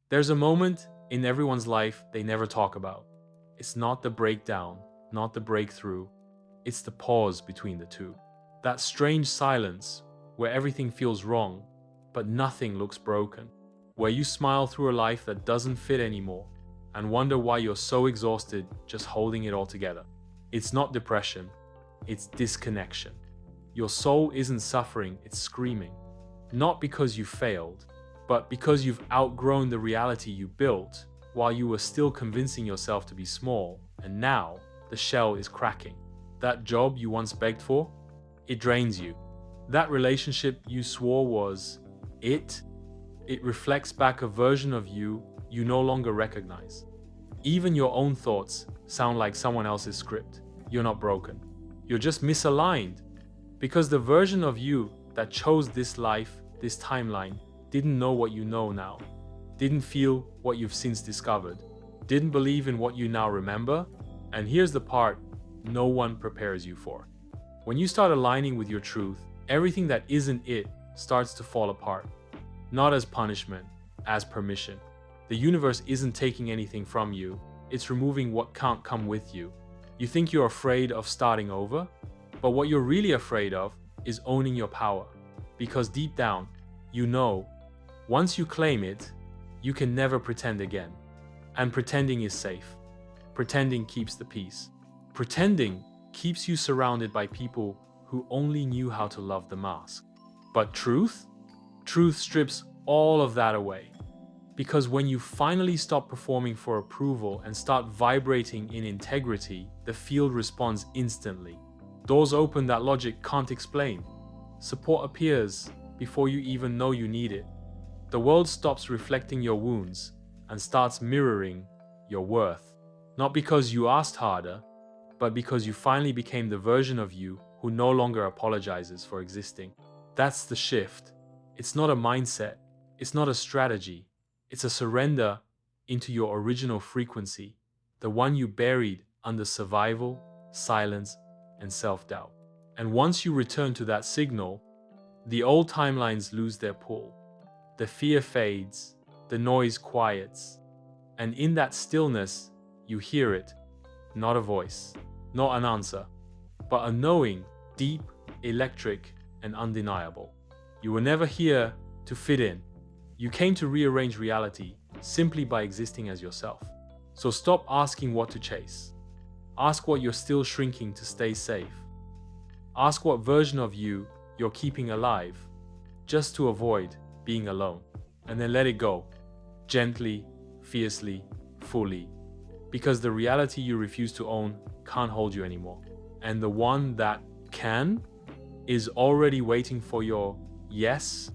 There's a moment in everyone's life they never talk about. It's not the breakdown, not the breakthrough, it's the pause between the two. That strange silence where everything feels wrong, but nothing looks broken. Where you smile through a life that doesn't fit anymore and wonder why you're so exhausted just holding it all together. It's not depression, it's disconnection. Your soul isn't suffering, it's screaming. Not because you failed, but because you've outgrown the reality you built while you were still convincing yourself to be small, and now the shell is cracking. That job you once begged for, it drains you. That relationship you swore was it reflects back a version of you you no longer recognize. Even your own thoughts sound like someone else's script. You're not broken. You're just misaligned. Because the version of you that chose this life, this timeline, didn't know what you know now, didn't feel what you've since discovered, didn't believe in what you now remember. And here's the part no one prepares you for. When you start aligning with your truth, everything that isn't it starts to fall apart. Not as punishment, as permission. The universe isn't taking anything from you, it's removing what can't come with you. You think you're afraid of starting over, but what you're really afraid of is owning your power. Because deep down, you know, once you claim it, you can never pretend again. And pretending is safe. Pretending keeps the peace. Pretending keeps you surrounded by people who only knew how to love the mask. But truth? Truth strips all of that away. Because when you finally stop performing for approval and start vibrating in integrity, the field responds instantly. Doors open that logic can't explain. Support appears before you even know you need it. The world stops reflecting your wounds and starts mirroring your worth. Not because you asked harder, but because you finally became the version of you who no longer apologizes for existing. That's the shift. It's not a mindset. It's not a strategy. It's a surrender into your original frequency, the one you buried under survival, silence, and self-doubt. And once you return to that signal, the old timelines lose their pull. The fear fades, the noise quiets, and in that stillness, you hear it, not a voice, not an answer, but a knowing, deep, electric, and undeniable. You were never here to fit in. You came to rearrange reality simply by existing as yourself. So stop asking what to chase. Ask what you're still shrinking to stay safe. Ask what version of you you're keeping alive, just to avoid being alone. And then let it go, gently, fiercely, fully. Because the reality you refuse to own can't hold you anymore. And the one that can is already waiting for your yes